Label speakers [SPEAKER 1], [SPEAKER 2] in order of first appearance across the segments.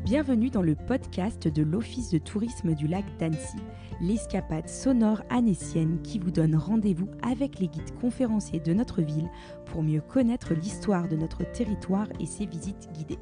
[SPEAKER 1] Bienvenue dans le podcast de l'Office de tourisme du lac d'Annecy, l'escapade sonore annécienne qui vous donne rendez-vous avec les guides conférenciers de notre ville pour mieux connaître l'histoire de notre territoire et ses visites guidées.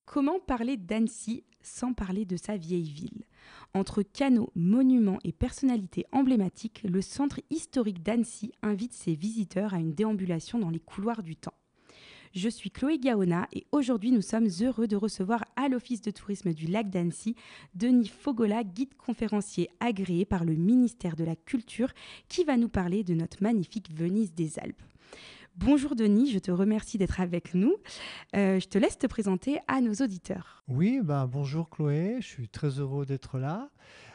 [SPEAKER 1] Comment parler d'Annecy sans parler de sa vieille ville ? Entre canaux, monuments et personnalités emblématiques, le centre historique d'Annecy invite ses visiteurs à une déambulation dans les couloirs du temps. Je suis Chloé Gaona et aujourd'hui nous sommes heureux de recevoir à l'Office de tourisme du lac d'Annecy Denis Fogola, guide conférencier agréé par le ministère de la Culture qui va nous parler de notre magnifique Venise des Alpes. Bonjour Denis, je te remercie d'être avec nous. Je te laisse te présenter à nos auditeurs.
[SPEAKER 2] Oui, bonjour Chloé, je suis très heureux d'être là.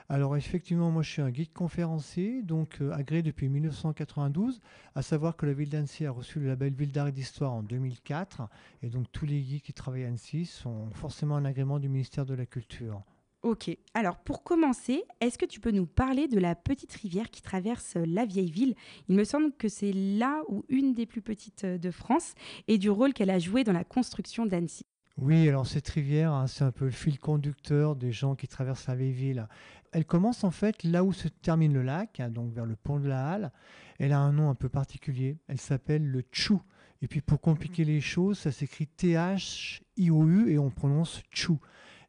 [SPEAKER 2] Alors effectivement, moi je suis un guide conférencier, donc agréé depuis 1992, à savoir que la ville d'Annecy a reçu le label Ville d'art et d'histoire en 2004, et donc tous les guides qui travaillent à Annecy sont forcément un agrément du ministère de la Culture.
[SPEAKER 1] Ok, alors pour commencer, est-ce que tu peux nous parler de la petite rivière qui traverse la vieille ville ? Il me semble que c'est là ou une des plus petites de France et du rôle qu'elle a joué dans la construction d'Annecy.
[SPEAKER 2] Oui, alors cette rivière, c'est un peu le fil conducteur des gens qui traversent la vieille ville. Elle commence en fait là où se termine le lac, donc vers le pont de la Halle. Elle a un nom un peu particulier, elle s'appelle le Tchou. Et puis pour compliquer les choses, ça s'écrit T-H-I-O-U et on prononce Tchou.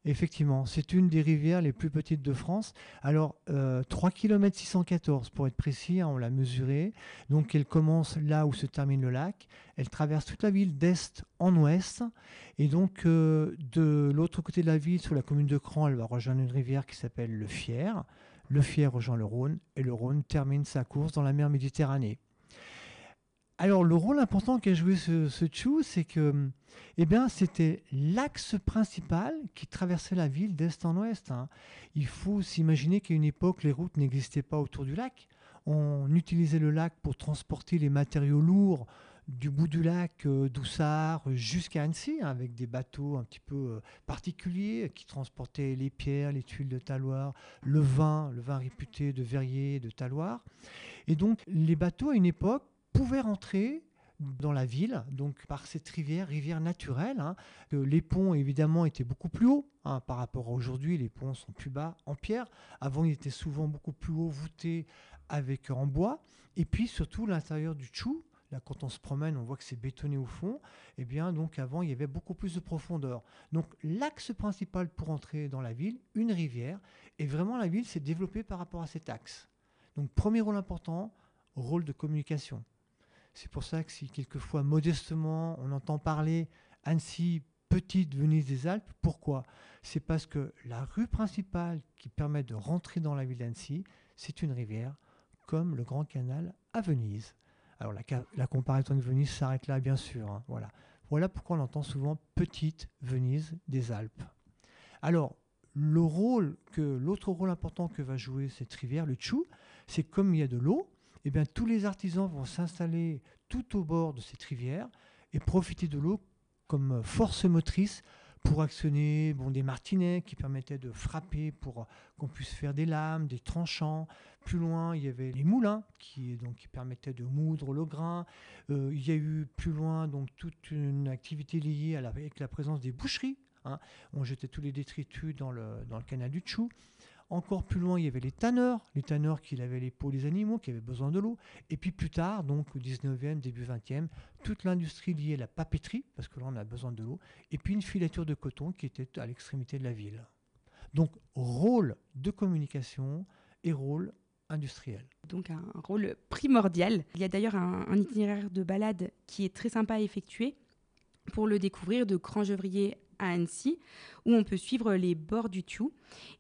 [SPEAKER 2] Effectivement, c'est une des rivières les plus petites de France. Alors, 3 km 614 pour être précis, on l'a mesurée. Donc, elle commence là où se termine le lac. Elle traverse toute la ville d'est en ouest. Et donc, de l'autre côté de la ville, sur la commune de Cran, elle va rejoindre une rivière qui s'appelle le Fier. Le Fier rejoint le Rhône et le Rhône termine sa course dans la mer Méditerranée. Alors, le rôle important qu'a joué ce Tchou, c'est que c'était l'axe principal qui traversait la ville d'est en ouest. Il faut s'imaginer qu'à une époque, les routes n'existaient pas autour du lac. On utilisait le lac pour transporter les matériaux lourds du bout du lac d'Oussard jusqu'à Annecy, avec des bateaux un petit peu particuliers qui transportaient les pierres, les tuiles de Taloir, le vin réputé de Verrier, de Taloir. Et donc, les bateaux, à une époque, pouvaient rentrer dans la ville, donc par cette rivière naturelle. Les ponts, évidemment, étaient beaucoup plus hauts par rapport à aujourd'hui. Les ponts sont plus bas en pierre. Avant, ils étaient souvent beaucoup plus hauts, voûtés en bois. Et puis, surtout, l'intérieur du Tchou, là, quand on se promène, on voit que c'est bétonné au fond. Donc, avant, il y avait beaucoup plus de profondeur. Donc, l'axe principal pour entrer dans la ville, une rivière, et vraiment, la ville s'est développée par rapport à cet axe. Donc, premier rôle important, rôle de communication. C'est pour ça que si quelquefois, modestement, on entend parler Annecy, petite Venise des Alpes, pourquoi ? C'est parce que la rue principale qui permet de rentrer dans la ville d'Annecy, c'est une rivière, comme le Grand Canal à Venise. Alors la comparaison avec Venise s'arrête là, bien sûr. Voilà pourquoi on entend souvent petite Venise des Alpes. Alors, l'autre rôle important que va jouer cette rivière, le Tchou, c'est comme il y a de l'eau, tous les artisans vont s'installer tout au bord de cette rivière et profiter de l'eau comme force motrice pour actionner des martinets qui permettaient de frapper pour qu'on puisse faire des lames, des tranchants. Plus loin, il y avait les moulins qui permettaient de moudre le grain. Il y a eu plus loin toute une activité liée avec la présence des boucheries. On jetait tous les détritus dans le canal du Tchou. Encore plus loin, il y avait les tanneurs qui lavaient les peaux des animaux, qui avaient besoin de l'eau. Et puis plus tard, au 19e, début 20e, toute l'industrie liée à la papeterie, parce que là, on a besoin de l'eau. Et puis une filature de coton qui était à l'extrémité de la ville. Donc, rôle de communication et rôle industriel.
[SPEAKER 1] Donc un rôle primordial. Il y a d'ailleurs un itinéraire de balade qui est très sympa à effectuer pour le découvrir de Crangevrier à Annecy, où on peut suivre les bords du Tchou.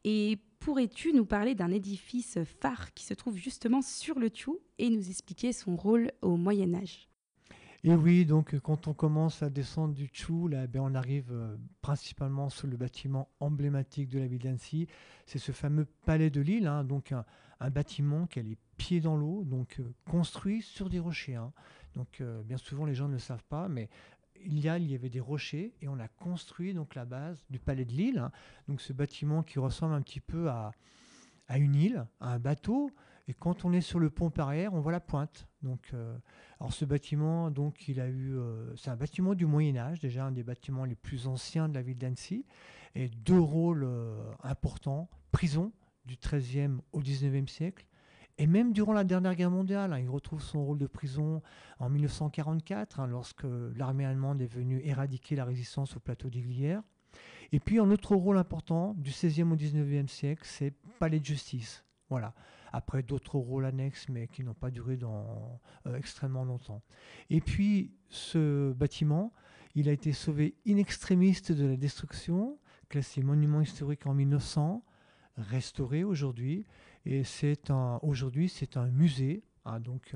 [SPEAKER 1] Et pourrais-tu nous parler d'un édifice phare qui se trouve justement sur le Tchou et nous expliquer son rôle au Moyen-Âge ?
[SPEAKER 2] Et oui, donc quand on commence à descendre du Tchou, là, on arrive principalement sur le bâtiment emblématique de la ville d'Annecy. C'est ce fameux palais de Lille, donc un bâtiment qui a les pieds dans l'eau, donc construit sur des rochers. Donc bien souvent les gens ne le savent pas, mais il y avait des rochers et on a construit la base du palais de Lille. Donc ce bâtiment qui ressemble un petit peu à une île, à un bateau. Et quand on est sur le pont Perrière, on voit la pointe. Donc, alors ce bâtiment, donc, c'est un bâtiment du Moyen-Âge, déjà un des bâtiments les plus anciens de la ville d'Annecy, et deux rôles importants, prison du XIIIe au XIXe siècle, et même durant la dernière guerre mondiale, il retrouve son rôle de prison en 1944, lorsque l'armée allemande est venue éradiquer la résistance au plateau des Glières. Et puis un autre rôle important du XVIe au XIXe siècle, c'est palais de justice. Voilà. Après d'autres rôles annexes, mais qui n'ont pas duré extrêmement longtemps. Et puis ce bâtiment, il a été sauvé in extremis de la destruction, classé monument historique en 1900, restauré aujourd'hui. Et aujourd'hui, c'est un musée. Donc,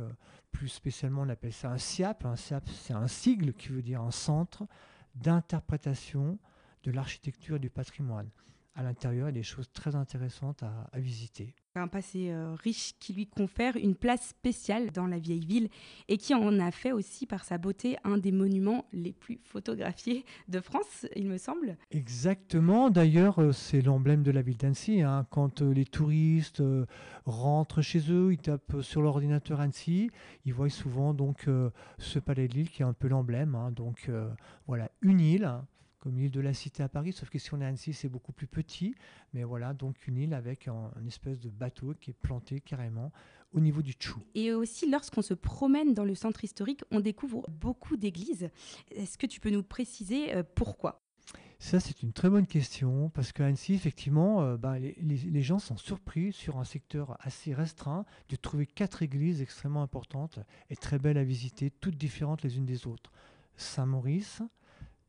[SPEAKER 2] plus spécialement, on appelle ça un SIAP. Un SIAP, c'est un sigle qui veut dire un centre d'interprétation de l'architecture et du patrimoine. À l'intérieur, il y a des choses très intéressantes à visiter.
[SPEAKER 1] Un passé riche qui lui confère une place spéciale dans la vieille ville et qui en a fait aussi par sa beauté un des monuments les plus photographiés de France, il me semble.
[SPEAKER 2] Exactement, d'ailleurs c'est l'emblème de la ville d'Annecy. Quand les touristes rentrent chez eux, ils tapent sur l'ordinateur Annecy, ils voient souvent donc ce palais de Lille qui est un peu l'emblème. Donc voilà, une île, comme l'île de la Cité à Paris, sauf que si on est à Annecy, c'est beaucoup plus petit. Mais voilà, donc une île avec une espèce de bateau qui est planté carrément au niveau du Tchou.
[SPEAKER 1] Et aussi, lorsqu'on se promène dans le centre historique, on découvre beaucoup d'églises. Est-ce que tu peux nous préciser pourquoi ?
[SPEAKER 2] Ça, c'est une très bonne question, parce qu'à Annecy, effectivement, les gens sont surpris sur un secteur assez restreint de trouver 4 églises extrêmement importantes et très belles à visiter, toutes différentes les unes des autres. Saint-Maurice,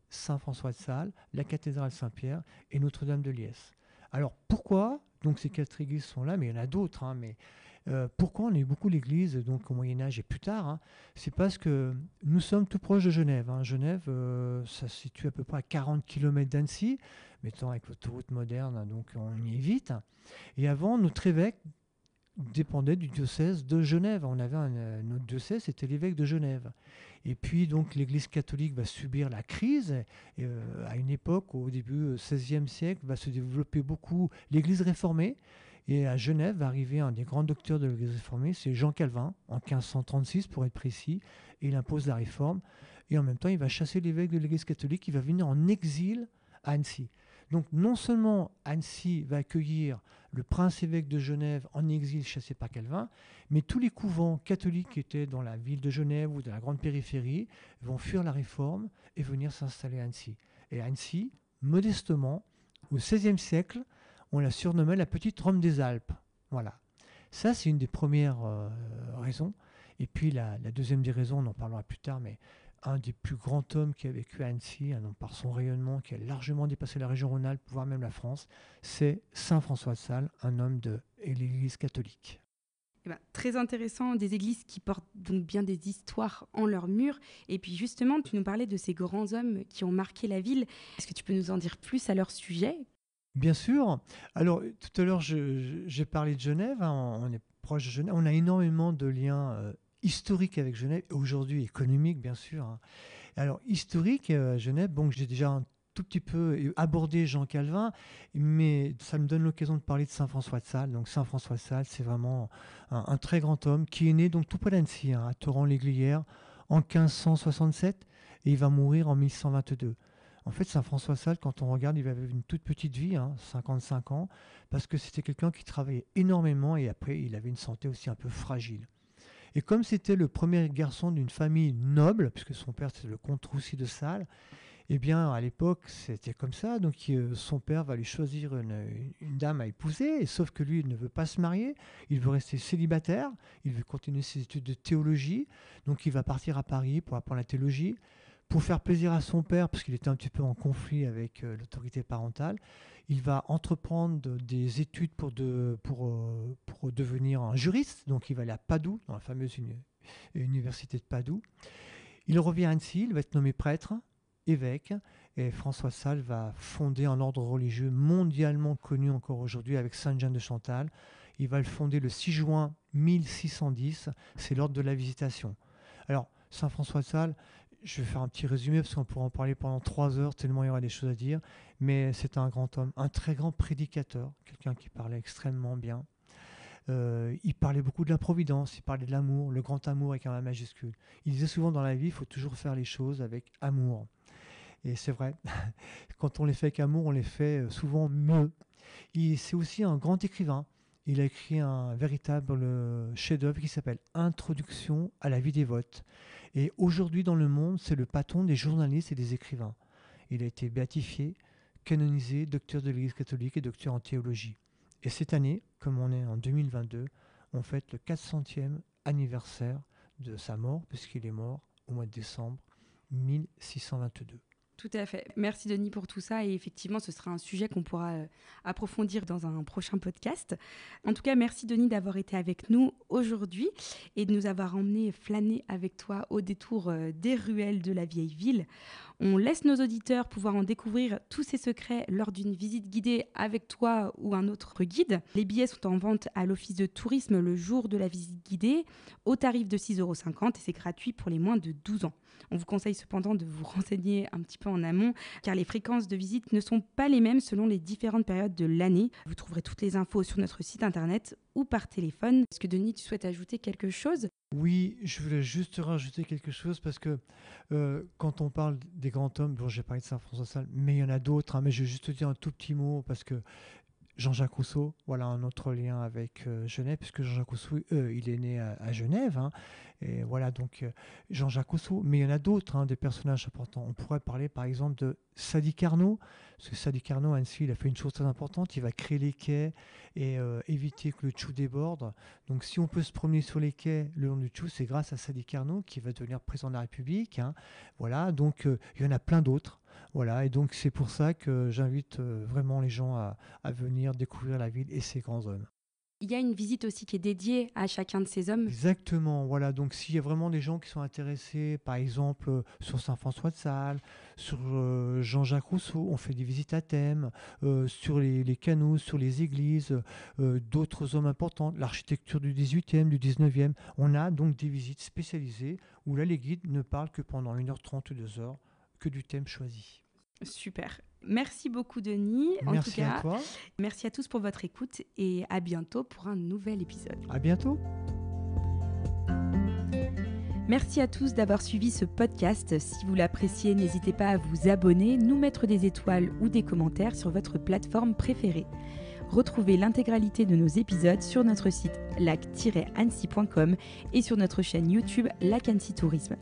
[SPEAKER 2] Saint-François de Sales, la cathédrale Saint-Pierre et Notre-Dame de Liesse. Alors pourquoi donc ces 4 églises sont là, mais il y en a d'autres, mais pourquoi on a eu beaucoup l'église donc au Moyen-Âge et plus tard, c'est parce que nous sommes tout proche de Genève. Genève, ça se situe à peu près à 40 km d'Annecy, mettons avec l'autoroute moderne, donc on y est vite. Et avant, notre évêque dépendait du diocèse de Genève. On avait notre diocèse, c'était l'évêque de Genève. Et puis donc l'Église catholique va subir la crise. Et, à une époque, au début XVIe siècle, va se développer beaucoup l'Église réformée. Et à Genève va arriver un des grands docteurs de l'Église réformée, c'est Jean Calvin, en 1536 pour être précis. Et il impose la réforme. Et en même temps, il va chasser l'évêque de l'Église catholique. Il va venir en exil à Annecy. Donc non seulement Annecy va accueillir le prince-évêque de Genève en exil chassé par Calvin, mais tous les couvents catholiques qui étaient dans la ville de Genève ou de la grande périphérie vont fuir la réforme et venir s'installer à Annecy. Et Annecy, modestement, au XVIe siècle, on la surnommait la petite Rome des Alpes. Voilà. Ça, c'est une des premières raisons. Et puis la deuxième des raisons, on en parlera plus tard, mais un des plus grands hommes qui a vécu à Annecy, par son rayonnement qui a largement dépassé la région Rhône-Alpes, voire même la France, c'est Saint François de Sales, un homme de l'Église catholique.
[SPEAKER 1] Très intéressant, des églises qui portent donc bien des histoires en leurs murs. Et puis justement, tu nous parlais de ces grands hommes qui ont marqué la ville. Est-ce que tu peux nous en dire plus à leur sujet ?
[SPEAKER 2] Bien sûr. Alors, tout à l'heure, j'ai parlé de Genève. On est proche de Genève. On a énormément de liens historiques avec Genève, aujourd'hui économiques, bien sûr. Alors, historique, Genève, bon, j'ai déjà un tout petit peu abordé Jean Calvin, mais ça me donne l'occasion de parler de Saint François de Sales. Donc, Saint François de Sales, c'est vraiment un très grand homme qui est né donc tout près d'Annecy, à Thoran-l'Aiguilière, en 1567, et il va mourir en 1122. En fait, Saint François de Sales, quand on regarde, il avait une toute petite vie, 55 ans, parce que c'était quelqu'un qui travaillait énormément et après, il avait une santé aussi un peu fragile. Et comme c'était le premier garçon d'une famille noble, puisque son père c'était le comte Roussy de Sales, eh bien à l'époque c'était comme ça, donc son père va lui choisir une dame à épouser, et sauf que lui il ne veut pas se marier, il veut rester célibataire, il veut continuer ses études de théologie, donc il va partir à Paris pour apprendre la théologie, pour faire plaisir à son père, parce qu'il était un petit peu en conflit avec l'autorité parentale. Il va entreprendre des études pour devenir un juriste. Donc il va aller à Padoue, dans la fameuse université de Padoue. Il revient à Annecy, il va être nommé prêtre, évêque, et François de Sales va fonder un ordre religieux mondialement connu encore aujourd'hui avec Sainte Jeanne de Chantal. Il va le fonder le 6 juin 1610, c'est l'ordre de la Visitation. Alors, Saint François de Sales, je vais faire un petit résumé parce qu'on pourra en parler pendant 3 heures, tellement il y aura des choses à dire. Mais c'est un grand homme, un très grand prédicateur, quelqu'un qui parlait extrêmement bien. Il parlait beaucoup de l'improvidence, il parlait de l'amour, le grand amour avec un A majuscule. Il disait souvent dans la vie, il faut toujours faire les choses avec amour. Et c'est vrai, quand on les fait avec amour, on les fait souvent mieux. C'est aussi un grand écrivain. Il a écrit un véritable chef-d'œuvre qui s'appelle Introduction à la vie dévote. Et aujourd'hui dans le monde, c'est le patron des journalistes et des écrivains. Il a été béatifié, canonisé, docteur de l'Église catholique et docteur en théologie. Et cette année, comme on est en 2022, on fête le 400e anniversaire de sa mort, puisqu'il est mort au mois de décembre 1622.
[SPEAKER 1] Tout à fait. Merci Denis pour tout ça et effectivement ce sera un sujet qu'on pourra approfondir dans un prochain podcast. En tout cas, merci Denis d'avoir été avec nous aujourd'hui et de nous avoir emmenés flâner avec toi au détour des ruelles de la vieille ville. On laisse nos auditeurs pouvoir en découvrir tous ces secrets lors d'une visite guidée avec toi ou un autre guide. Les billets sont en vente à l'office de tourisme le jour de la visite guidée au tarif de 6,50 € et c'est gratuit pour les moins de 12 ans. On vous conseille cependant de vous renseigner un petit peu en amont car les fréquences de visite ne sont pas les mêmes selon les différentes périodes de l'année. Vous trouverez toutes les infos sur notre site internet ou par téléphone. Est-ce que Denis, tu souhaites ajouter quelque chose ?
[SPEAKER 2] Oui, je voulais juste rajouter quelque chose parce que quand on parle des grands hommes, bon, j'ai parlé de Saint-François de Sales, mais il y en a d'autres, mais je vais juste te dire un tout petit mot parce que Jean-Jacques Rousseau, voilà un autre lien avec Genève, puisque Jean-Jacques Rousseau, il est né à Genève, et voilà donc Jean-Jacques Rousseau, mais il y en a d'autres, des personnages importants. On pourrait parler par exemple de Sadi Carnot, parce que Sadi Carnot, à Annecy, il a fait une chose très importante, il va créer les quais et éviter que le Tchou déborde. Donc si on peut se promener sur les quais le long du Tchou, c'est grâce à Sadi Carnot qui va devenir président de la République. Voilà, donc il y en a plein d'autres. Voilà, et donc c'est pour ça que j'invite vraiment les gens à venir découvrir la ville et ses grands hommes.
[SPEAKER 1] Il y a une visite aussi qui est dédiée à chacun de ces hommes.
[SPEAKER 2] Exactement, voilà, donc s'il y a vraiment des gens qui sont intéressés, par exemple sur Saint-François de Sales, sur Jean-Jacques Rousseau, on fait des visites à thème, sur les canaux, sur les églises, d'autres hommes importants, l'architecture du 18e, du 19e, on a donc des visites spécialisées où là les guides ne parlent que pendant 1h30 ou 2h que du thème choisi.
[SPEAKER 1] Super. Merci beaucoup Denis.
[SPEAKER 2] Merci
[SPEAKER 1] en tout cas,
[SPEAKER 2] à toi.
[SPEAKER 1] Merci à tous pour votre écoute et à bientôt pour un nouvel épisode.
[SPEAKER 2] À bientôt.
[SPEAKER 1] Merci à tous d'avoir suivi ce podcast. Si vous l'appréciez, n'hésitez pas à vous abonner, nous mettre des étoiles ou des commentaires sur votre plateforme préférée. Retrouvez l'intégralité de nos épisodes sur notre site lac-annecy.com et sur notre chaîne YouTube Lac Annecy Tourisme.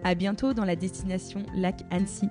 [SPEAKER 1] À bientôt dans la destination Lac Annecy.